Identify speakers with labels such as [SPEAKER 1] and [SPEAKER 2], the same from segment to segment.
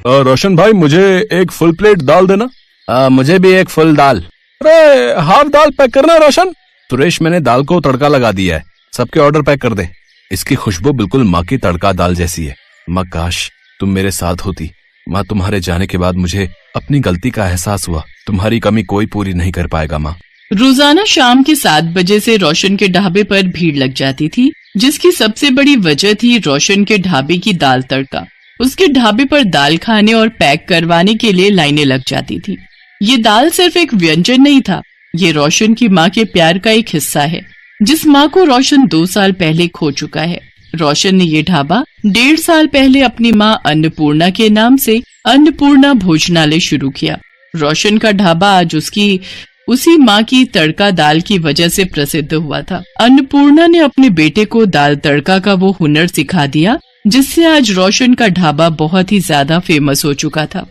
[SPEAKER 1] रोशन भाई, मुझे एक फुल प्लेट दाल देना।
[SPEAKER 2] मुझे भी एक फुल दाल।
[SPEAKER 1] अरे हाफ दाल पैक करना रोशन।
[SPEAKER 2] सुरेश, मैंने दाल को तड़का लगा दिया है, सबके ऑर्डर पैक कर दे।
[SPEAKER 1] इसकी खुशबू बिल्कुल माँ की तड़का दाल जैसी है। माँ, काश तुम मेरे साथ होती। माँ, तुम्हारे जाने के बाद मुझे अपनी गलती का एहसास हुआ। तुम्हारी कमी कोई पूरी नहीं कर पाएगा माँ।
[SPEAKER 3] रोजाना शाम के 7 बजे से रोशन के ढाबे पर भीड़ लग जाती थी, जिसकी सबसे बड़ी वजह थी रोशन के ढाबे की दाल तड़का। उसके ढाबे पर दाल खाने और पैक करवाने के लिए लाइनें लग जाती थी। ये दाल सिर्फ एक व्यंजन नहीं था, ये रोशन की माँ के प्यार का एक हिस्सा है, जिस माँ को रोशन 2 साल पहले खो चुका है। रोशन ने ये ढाबा 1.5 साल पहले अपनी माँ अन्नपूर्णा के नाम से अन्नपूर्णा भोजनालय शुरू किया। रोशन का ढाबा आज उसी माँ की तड़का दाल की वजह से प्रसिद्ध हुआ था। अन्नपूर्णा ने अपने बेटे को दाल तड़का का वो हुनर सिखा दिया, जिससे आज रोशन का ढाबा बहुत ही ज्यादा फेमस हो चुका था।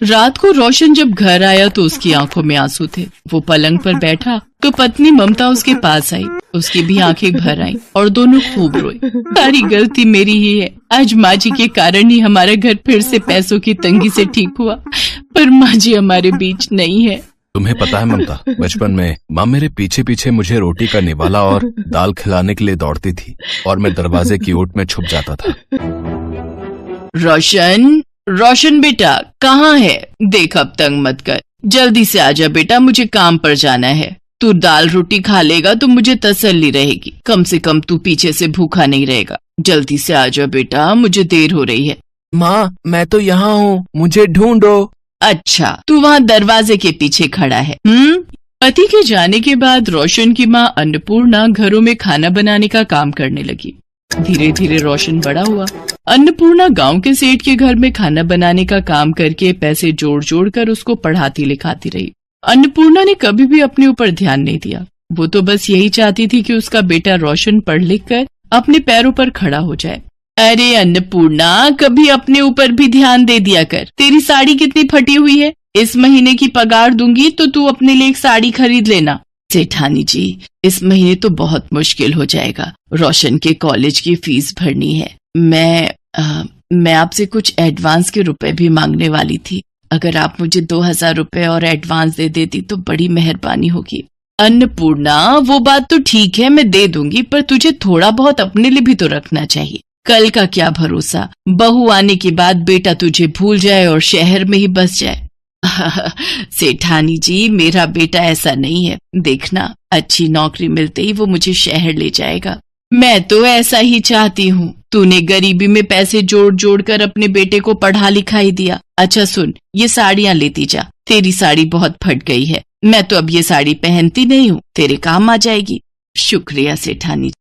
[SPEAKER 3] रात को रोशन जब घर आया तो उसकी आंखों में आंसू थे। वो पलंग पर बैठा तो पत्नी ममता उसके पास आई। उसकी भी आंखें भर आईं और दोनों खूब रोए। सारी गलती मेरी ही है। आज माँ जी के कारण ही हमारा घर फिर से पैसों की तंगी से ठीक हुआ, पर माँ जी हमारे बीच नहीं है।
[SPEAKER 1] तुम्हें पता है ममता, बचपन में माँ मेरे पीछे पीछे मुझे रोटी का निवाला और दाल खिलाने के लिए दौड़ती थी और मैं दरवाजे की ओट में छुप जाता था।
[SPEAKER 3] रोशन बेटा कहाँ है? देख, अब तंग मत कर, जल्दी से आजा बेटा, मुझे काम पर जाना है। तू दाल रोटी खा लेगा तो मुझे तसल्ली रहेगी, कम से कम तू पीछे से भूखा नहीं रहेगा। जल्दी से आजा बेटा, मुझे देर हो रही है।
[SPEAKER 2] माँ, मैं तो यहाँ हूँ, मुझे ढूंढो।
[SPEAKER 3] अच्छा, तू वहाँ दरवाजे के पीछे खड़ा है। पति के जाने के बाद रोशन की माँ अन्नपूर्णा घरों में खाना बनाने का काम करने लगी। धीरे धीरे रोशन बड़ा हुआ। अन्नपूर्णा गांव के सेठ के घर में खाना बनाने का काम करके पैसे जोड़ जोड़ कर उसको पढ़ाती लिखाती रही। अन्नपूर्णा ने कभी भी अपने ऊपर ध्यान नहीं दिया। वो तो बस यही चाहती थी कि उसका बेटा रोशन पढ़ लिख कर अपने पैरों पर खड़ा हो जाए। अरे अन्नपूर्णा, कभी अपने ऊपर भी ध्यान दे दिया कर। तेरी साड़ी कितनी फटी हुई है? इस महीने की पगार दूंगी तो तू अपने लिए एक साड़ी खरीद लेना। सेठानी जी, इस महीने तो बहुत मुश्किल हो जाएगा। रोशन के कॉलेज की फीस भरनी है। मैं आपसे कुछ एडवांस के रुपए भी मांगने वाली थी। अगर आप मुझे 2000 रुपए और एडवांस दे देती तो बड़ी मेहरबानी होगी। अन्नपूर्णा, वो बात तो ठीक है, मैं दे दूंगी, पर तुझे थोड़ा बहुत अपने लिए भी तो रखना चाहिए। कल का क्या भरोसा, बहू आने के बाद बेटा तुझे भूल जाए और शहर में ही बस जाए। सेठानी जी, मेरा बेटा ऐसा नहीं है। देखना, अच्छी नौकरी मिलते ही वो मुझे शहर ले जाएगा। मैं तो ऐसा ही चाहती हूँ। तूने गरीबी में पैसे जोड़ जोड़ कर अपने बेटे को पढ़ा लिखाई दिया। अच्छा सुन, ये साड़ियाँ लेती जा। तेरी साड़ी बहुत फट गई है। मैं तो अब ये साड़ी पहनती नहीं हूँ, तेरे काम आ जाएगी। शुक्रिया सेठानी।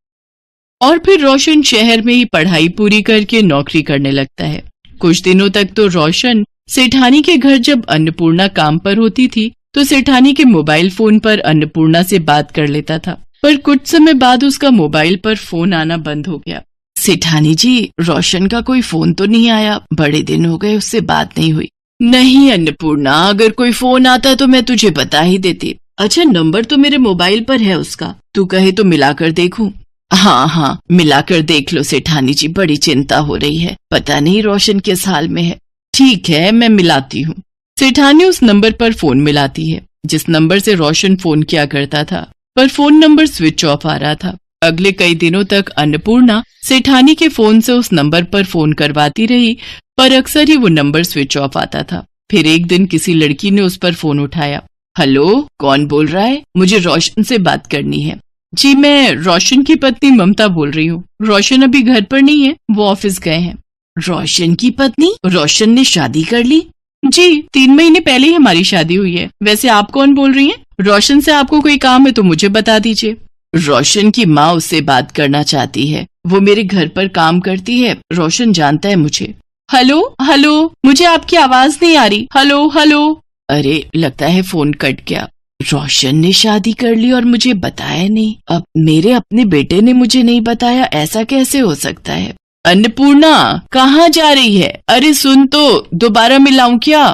[SPEAKER 3] और फिर रोशन शहर में ही पढ़ाई पूरी करके नौकरी करने लगता है। कुछ दिनों तक तो रोशन सेठानी के घर जब अन्नपूर्णा काम पर होती थी तो सेठानी के मोबाइल फोन पर अन्नपूर्णा से बात कर लेता था, पर कुछ समय बाद उसका मोबाइल पर फोन आना बंद हो गया। सेठानी जी, रोशन का कोई फोन तो नहीं आया? बड़े दिन हो गए, उससे बात नहीं हुई। नहीं अन्नपूर्णा, अगर कोई फोन आता तो मैं तुझे बता ही देती। अच्छा, नंबर तो मेरे मोबाइल पर है उसका, तू कहे तो मिलाकर देखूं? हाँ, मिलाकर देख लो सेठानी जी, बड़ी चिंता हो रही है। पता नहीं रोशन किस हाल में है। ठीक है, मैं मिलाती हूँ। सेठानी उस नंबर पर फोन मिलाती है जिस नंबर से रोशन फोन किया करता था, पर फोन नंबर स्विच ऑफ आ रहा था। अगले कई दिनों तक अन्नपूर्णा सेठानी के फोन से उस नंबर पर फोन करवाती रही, पर अक्सर ही वो नंबर स्विच ऑफ आता था। फिर एक दिन किसी लड़की ने उस पर फोन उठाया। हेलो, कौन बोल रहा है? मुझे रोशन से बात करनी है। जी, मैं रोशन की पत्नी ममता बोल रही हूँ। रोशन अभी घर पर नहीं है, वो ऑफिस गए हैं। रोशन की पत्नी? रोशन ने शादी कर ली? जी, 3 महीने पहले ही हमारी शादी हुई है। वैसे आप कौन बोल रही हैं? रोशन से आपको कोई काम है तो मुझे बता दीजिए। रोशन की माँ उससे बात करना चाहती है। वो मेरे घर पर काम करती है, रोशन जानता है मुझे। हेलो, मुझे आपकी आवाज नहीं आ रही। हेलो। अरे, लगता है फोन कट गया। रोशन ने शादी कर ली और मुझे बताया नहीं। अब मेरे अपने बेटे ने मुझे नहीं बताया, ऐसा कैसे हो सकता है? अन्नपूर्णा, कहाँ जा रही है? अरे सुन तो, दोबारा मिलाऊं क्या?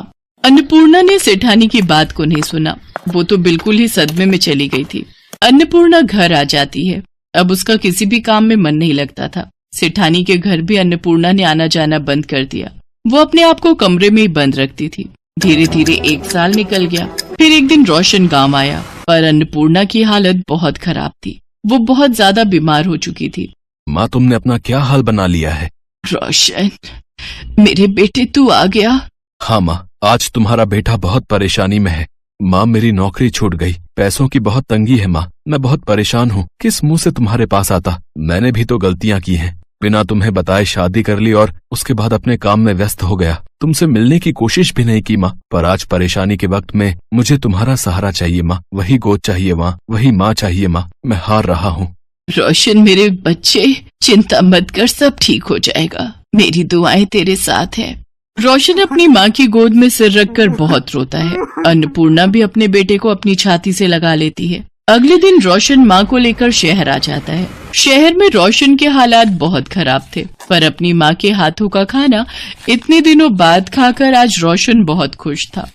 [SPEAKER 3] अन्नपूर्णा ने सेठानी की बात को नहीं सुना। वो तो बिल्कुल ही सदमे में चली गई थी। अन्नपूर्णा घर आ जाती है। अब उसका किसी भी काम में मन नहीं लगता था। सेठानी के घर भी अन्नपूर्णा ने आना जाना बंद कर दिया। वो अपने आप को कमरे में ही बंद रखती थी। धीरे धीरे 1 साल निकल गया। फिर एक दिन रोशन गांव आया, पर अन्नपूर्णा की हालत बहुत खराब थी। वो बहुत ज्यादा बीमार हो चुकी थी।
[SPEAKER 1] माँ, तुमने अपना क्या हाल बना लिया है?
[SPEAKER 3] रोशन, मेरे बेटे तू आ गया।
[SPEAKER 1] हाँ माँ, आज तुम्हारा बेटा बहुत परेशानी में है। माँ, मेरी नौकरी छूट गई, पैसों की बहुत तंगी है माँ, मैं बहुत परेशान हूँ। किस मुंह से तुम्हारे पास आता? मैंने भी तो गलतियाँ की हैं। बिना तुम्हें बताए शादी कर ली और उसके बाद अपने काम में व्यस्त हो गया। तुमसे मिलने की कोशिश भी नहीं की माँ। पर आज परेशानी के वक्त में मुझे तुम्हारा सहारा चाहिए माँ, वही गोद चाहिए माँ, वही माँ चाहिए माँ। मैं हार रहा हूँ।
[SPEAKER 3] रोशन मेरे बच्चे, चिंता मत कर, सब ठीक हो जाएगा। मेरी दुआएं तेरे साथ है। रोशन अपनी माँ की गोद में सिर रखकर बहुत रोता है। अन्नपूर्णा भी अपने बेटे को अपनी छाती से लगा लेती है। अगले दिन रोशन माँ को लेकर शहर आ जाता है। शहर में रोशन के हालात बहुत खराब थे, पर अपनी माँ के हाथों का खाना इतने दिनों बाद खाकर आज रोशन बहुत खुश था।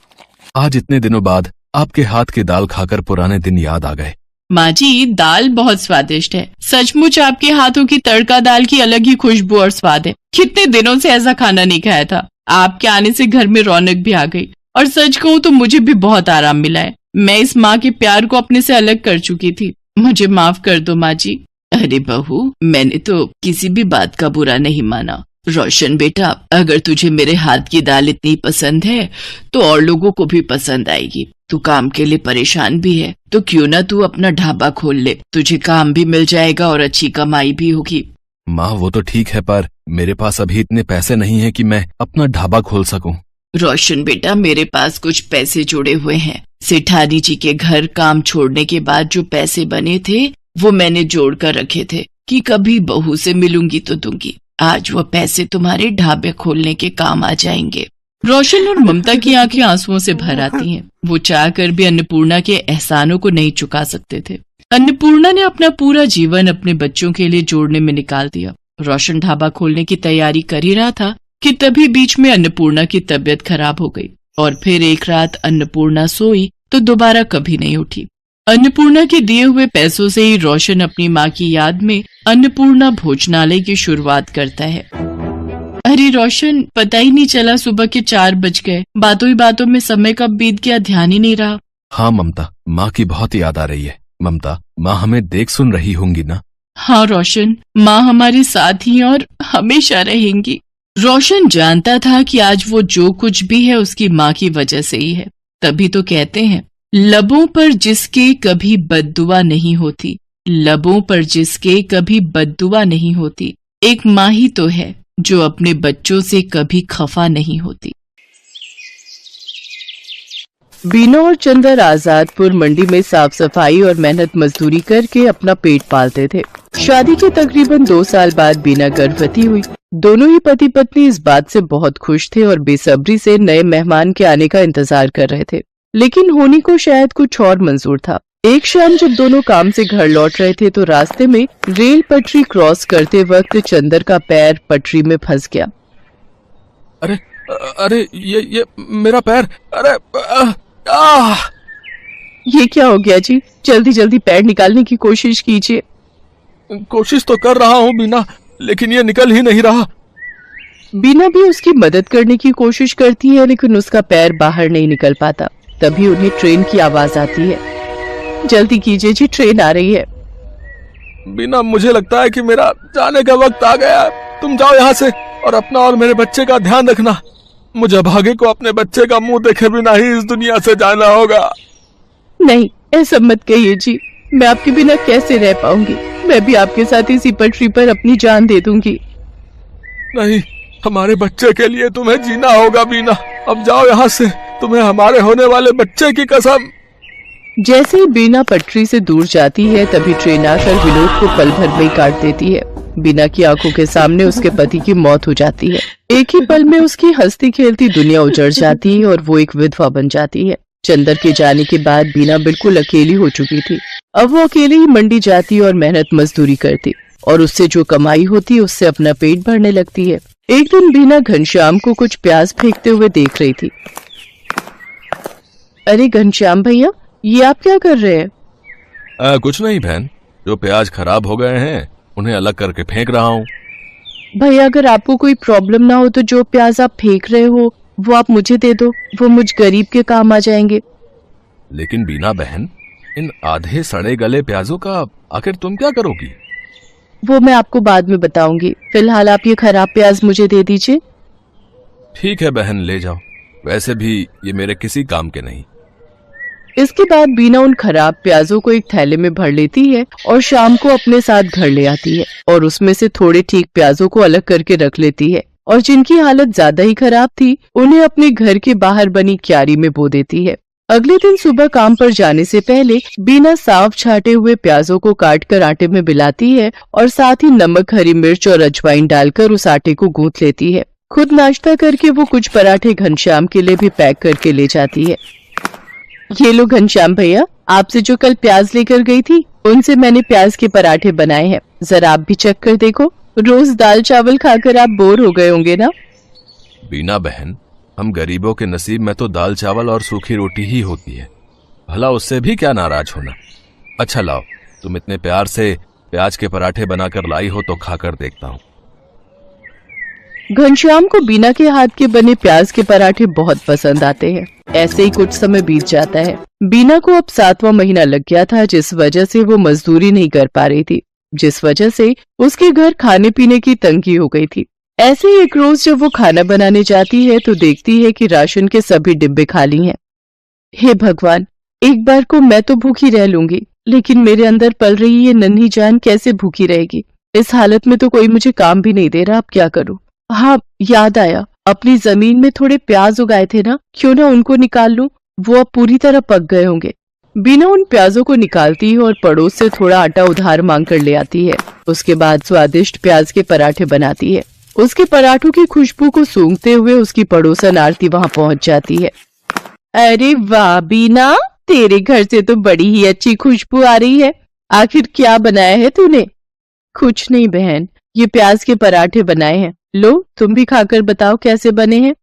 [SPEAKER 1] आज इतने दिनों बाद आपके हाथ की दाल खाकर पुराने दिन याद आ गए।
[SPEAKER 3] माँ जी, दाल बहुत स्वादिष्ट है। सचमुच आपके हाथों की तड़का दाल की अलग ही खुशबू और स्वाद है। कितने दिनों से ऐसा खाना नहीं खाया था। आपके आने से घर में रौनक भी आ गई, और सच कहूँ तो मुझे भी बहुत आराम मिला है। मैं इस माँ के प्यार को अपने से अलग कर चुकी थी। मुझे माफ कर दो माँ जी। अरे बहू, मैंने तो किसी भी बात का बुरा नहीं माना। रोशन बेटा, अगर तुझे मेरे हाथ की दाल इतनी पसंद है तो और लोगों को भी पसंद आएगी। तू काम के लिए परेशान भी है, तो क्यों ना तू अपना ढाबा खोल ले। तुझे काम भी मिल जाएगा और अच्छी कमाई भी होगी।
[SPEAKER 1] माँ, वो तो ठीक है, पर मेरे पास अभी इतने पैसे नहीं है कि मैं अपना ढाबा खोल सकूं।
[SPEAKER 3] रोशन बेटा, मेरे पास कुछ पैसे जुड़े हुए हैं। सेठानी जी के घर काम छोड़ने के बाद जो पैसे बने थे वो मैंने जोड़ कर रखे थे कि कभी बहू से मिलूंगी तो दूंगी। आज वो पैसे तुम्हारे ढाबे खोलने के काम आ जाएंगे। रोशन और ममता की आंखें आंसुओं से भर आती हैं। वो चाहकर भी अन्नपूर्णा के एहसानों को नहीं चुका सकते थे। अन्नपूर्णा ने अपना पूरा जीवन अपने बच्चों के लिए जोड़ने में निकाल दिया। रोशन ढाबा खोलने की तैयारी कर ही रहा था कि तभी बीच में अन्नपूर्णा की तबीयत खराब हो गई, और फिर एक रात अन्नपूर्णा सोई तो दोबारा कभी नहीं उठी। अन्नपूर्णा के दिए हुए पैसों से ही रोशन अपनी माँ की याद में अन्नपूर्णा भोजनालय की शुरुआत करता है। अरे रोशन, पता ही नहीं चला सुबह के 4 बज गए। बातों ही बातों में समय कब बीत गया ध्यान ही नहीं रहा।
[SPEAKER 1] हाँ ममता, माँ की बहुत याद आ रही है। ममता, माँ हमें देख सुन रही होंगी ना?
[SPEAKER 3] हाँ रोशन, माँ हमारे साथ ही और हमेशा रहेंगी। रोशन जानता था कि आज वो जो कुछ भी है उसकी माँ की वजह से ही है। तभी तो कहते हैं, लबों पर जिसके कभी बद्दुआ नहीं होती, लबों पर जिसके कभी बद्दुआ नहीं होती, एक माँ ही तो है जो अपने बच्चों से कभी खफा नहीं होती। बीना और चंदर आजादपुर मंडी में साफ सफाई और मेहनत मजदूरी करके अपना पेट पालते थे। शादी के तकरीबन 2 साल बाद बीना गर्भवती हुई। दोनों ही पति पत्नी इस बात से बहुत खुश थे और बेसब्री से नए मेहमान के आने का इंतजार कर रहे थे, लेकिन होनी को शायद कुछ और मंजूर था। एक शाम जब दोनों काम से घर लौट रहे थे तो रास्ते में रेल पटरी क्रॉस करते वक्त चंदर का पैर पटरी में फंस गया।
[SPEAKER 1] अरे अरे, ये मेरा पैर! अरे
[SPEAKER 3] ये क्या हो गया जी? जल्दी जल्दी पैर निकालने की कोशिश कीजिए।
[SPEAKER 1] कोशिश तो कर रहा हूँ बीना, लेकिन ये निकल ही नहीं रहा।
[SPEAKER 3] बीना भी उसकी मदद करने की कोशिश करती है, लेकिन उसका पैर बाहर नहीं निकल पाता। तभी उन्हें ट्रेन की आवाज आती है। जल्दी कीजिए जी, ट्रेन आ रही है।
[SPEAKER 1] बीना, मुझे लगता है कि मेरा जाने का वक्त आ गया है। तुम जाओ यहाँ से और अपना और मेरे बच्चे का ध्यान रखना। मुझे भागे को अपने बच्चे का मुंह देखे बिना ही इस दुनिया से जाना होगा।
[SPEAKER 3] नहीं, ऐसा मत कहिए जी, मैं आपके बिना कैसे रह पाऊंगी। मैं भी आपके साथ इसी पटरी पर अपनी जान दे दूंगी।
[SPEAKER 1] नहीं, हमारे बच्चे के लिए तुम्हें जीना होगा बीना। अब जाओ यहाँ से, तुम्हें हमारे होने वाले बच्चे की कसम।
[SPEAKER 3] जैसे ही बीना पटरी से दूर जाती है तभी ट्रेन आकर विनोद को पल भर में ही काट देती है। बीना की आंखों के सामने उसके पति की मौत हो जाती है। एक ही पल में उसकी हंसती खेलती दुनिया उजड़ जाती है और वो एक विधवा बन जाती है। चंदर के जाने के बाद बीना बिल्कुल अकेली हो चुकी थी। अब वो अकेली ही मंडी जाती और मेहनत मजदूरी करती और उससे जो कमाई होती उससे अपना पेट भरने लगती है। एक दिन बीना घनश्याम को कुछ प्याज फेंकते हुए देख रही थी। अरे घनश्याम भैया, ये आप क्या कर रहे हैं?
[SPEAKER 1] कुछ नहीं बहन, जो प्याज खराब हो गए हैं उन्हें अलग करके फेंक रहा हूँ।
[SPEAKER 3] भैया अगर आपको कोई प्रॉब्लम ना हो तो जो प्याज आप फेंक रहे हो वो आप मुझे दे दो, वो मुझ गरीब के काम आ जाएंगे।
[SPEAKER 1] लेकिन बीना बहन, इन आधे सड़े गले प्याजों का आखिर तुम क्या करोगी?
[SPEAKER 3] वो मैं आपको बाद में बताऊंगी, फिलहाल आप ये खराब प्याज मुझे दे दीजिए।
[SPEAKER 1] ठीक है बहन, ले जाओ, वैसे भी ये मेरे किसी काम के नहीं।
[SPEAKER 3] इसके बाद बीना उन खराब प्याजों को एक थैले में भर लेती है और शाम को अपने साथ घर ले आती है और उसमें से थोड़े ठीक प्याजों को अलग करके रख लेती है और जिनकी हालत ज्यादा ही खराब थी उन्हें अपने घर के बाहर बनी क्यारी में बो देती है। अगले दिन सुबह काम पर जाने से पहले बीना साफ छाटे हुए प्याजों को काट कर आटे में मिलाती है और साथ ही नमक, हरी मिर्च और अजवाइन डालकर उस आटे को गूंथ लेती है। खुद नाश्ता करके वो कुछ पराठे घनश्याम के लिए भी पैक करके ले जाती है। ये लो घनश्याम भैया, आपसे जो कल प्याज लेकर गई थी उनसे मैंने प्याज के पराठे बनाए हैं, जरा आप भी चख कर देखो। रोज दाल चावल खाकर आप बोर हो गए होंगे ना?
[SPEAKER 1] बीना बहन, हम गरीबों के नसीब में तो दाल चावल और सूखी रोटी ही होती है, भला उससे भी क्या नाराज होना। अच्छा लाओ, तुम इतने प्यार से प्याज के पराठे बनाकर लाई हो तो खाकर देखता हूँ।
[SPEAKER 3] घनश्याम को बीना के हाथ के बने प्याज के पराठे बहुत पसंद आते हैं। ऐसे ही कुछ समय बीत जाता है। बीना को अब 7वां महीना लग गया था, जिस वजह से वो मजदूरी नहीं कर पा रही थी, जिस वजह से उसके घर खाने पीने की तंगी हो गई थी। ऐसे ही एक रोज जब वो खाना बनाने जाती है तो देखती है कि राशन के सभी डिब्बे खाली हैं। हे भगवान, एक बार को मैं तो भूखी रह लूंगी, लेकिन मेरे अंदर पल रही ये नन्ही जान कैसे भूखी रहेगी? इस हालत में तो कोई मुझे काम भी नहीं दे रहा, अब क्या करूं? हाँ, याद आया, अपनी जमीन में थोड़े प्याज उगाए थे ना, क्यों ना उनको निकाल लूं, वो अब पूरी तरह पक गए होंगे। बीना उन प्याजों को निकालती है और पड़ोस से थोड़ा आटा उधार मांग कर ले आती है। उसके बाद स्वादिष्ट प्याज के पराठे बनाती है। उसके पराठों की खुशबू को सूंघते हुए उसकी पड़ोसन आरती वहाँ पहुँच जाती है। अरे वाह बीना, तेरे घर से तो बड़ी ही अच्छी खुशबू आ रही है, आखिर क्या बनाया है तूने? कुछ नहीं बहन, ये प्याज के पराठे बनाए हैं, लो तुम भी खाकर बताओ कैसे बने हैं।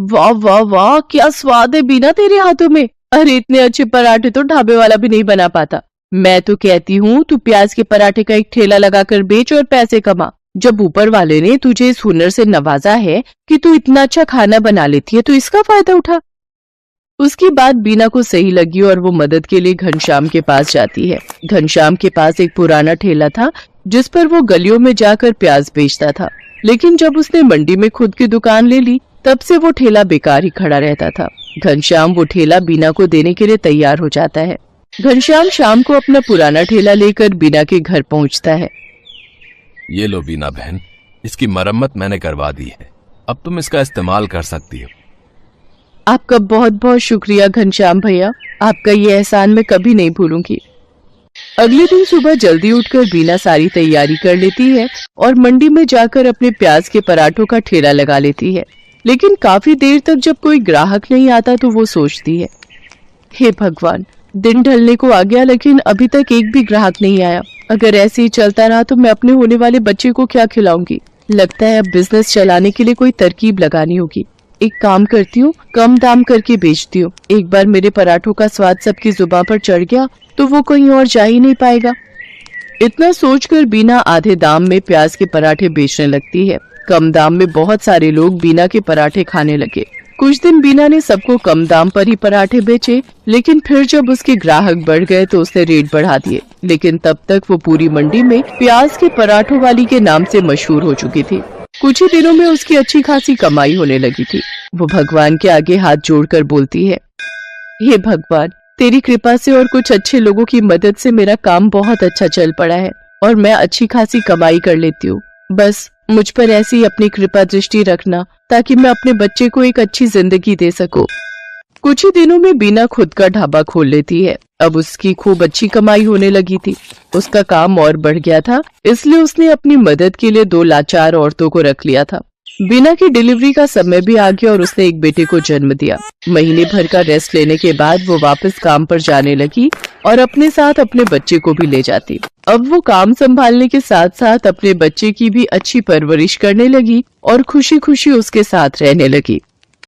[SPEAKER 3] वाह वाह वाह, क्या स्वाद है बीना तेरे हाथों में। अरे इतने अच्छे पराठे तो ढाबे वाला भी नहीं बना पाता। मैं तो कहती हूँ तू प्याज के पराठे का एक ठेला लगाकर बेच और पैसे कमा। जब ऊपर वाले ने तुझे इस हुनर से नवाजा है कि तू इतना अच्छा खाना बना लेती है तो इसका फायदा उठा। उसकी बात बीना को सही लगी और वो मदद के लिए घनश्याम के पास जाती है। घनश्याम के पास एक पुराना ठेला था जिस पर वो गलियों में जाकर प्याज बेचता था, लेकिन जब उसने मंडी में खुद की दुकान ले ली तब से वो ठेला बेकार ही खड़ा रहता था। घनश्याम वो ठेला बीना को देने के लिए तैयार हो जाता है। घनश्याम शाम को अपना पुराना ठेला लेकर बीना के घर पहुंचता है।
[SPEAKER 1] ये लो बीना बहन, इसकी मरम्मत मैंने करवा दी है, अब तुम इसका इस्तेमाल कर सकती हो।
[SPEAKER 3] आपका बहुत बहुत शुक्रिया घनश्याम भैया, आपका ये एहसान मैं कभी नहीं भूलूंगी। अगले दिन सुबह जल्दी उठकर बीना सारी तैयारी कर लेती है और मंडी में जाकर अपने प्याज के पराठों का ठेला लगा लेती है। लेकिन काफी देर तक जब कोई ग्राहक नहीं आता तो वो सोचती है, हे भगवान, दिन ढलने को आ गया लेकिन अभी तक एक भी ग्राहक नहीं आया। अगर ऐसे ही चलता रहा तो मैं अपने होने वाले बच्चे को क्या खिलाऊंगी? लगता है अब बिजनेस चलाने के लिए कोई तरकीब लगानी होगी। एक काम करती हूँ, कम दाम करके बेचती हूँ। एक बार मेरे पराठों का स्वाद सबकी जुबान पर चढ़ गया तो वो कहीं और जा ही नहीं पाएगा। इतना सोचकर बीना आधे दाम में प्याज के पराठे बेचने लगती है। कम दाम में बहुत सारे लोग बीना के पराठे खाने लगे। कुछ दिन बीना ने सबको कम दाम पर ही पराठे बेचे, लेकिन फिर जब उसके ग्राहक बढ़ गए तो उसने रेट बढ़ा दिए। लेकिन तब तक वो पूरी मंडी में प्याज के पराठों वाली के नाम से मशहूर हो चुकी थी। कुछ ही दिनों में उसकी अच्छी खासी कमाई होने लगी थी। वो भगवान के आगे हाथ जोड़कर बोलती है, हे भगवान, तेरी कृपा से और कुछ अच्छे लोगों की मदद से मेरा काम बहुत अच्छा चल पड़ा है और मैं अच्छी खासी कमाई कर लेती हूँ। बस मुझ पर ऐसी अपनी कृपा दृष्टि रखना ताकि मैं अपने बच्चे को एक अच्छी जिंदगी दे सकूं। कुछ ही दिनों में बीना खुद का ढाबा खोल लेती है। अब उसकी खूब अच्छी कमाई होने लगी थी। उसका काम और बढ़ गया था, इसलिए उसने अपनी मदद के लिए 2 लाचार औरतों को रख लिया था। बीना की डिलीवरी का समय भी आ गया और उसने एक बेटे को जन्म दिया। महीने भर का रेस्ट लेने के बाद वो वापस काम पर जाने लगी और अपने साथ अपने बच्चे को भी ले जाती। अब वो काम संभालने के साथ साथ अपने बच्चे की भी अच्छी परवरिश करने लगी और खुशी खुशी उसके साथ रहने लगी।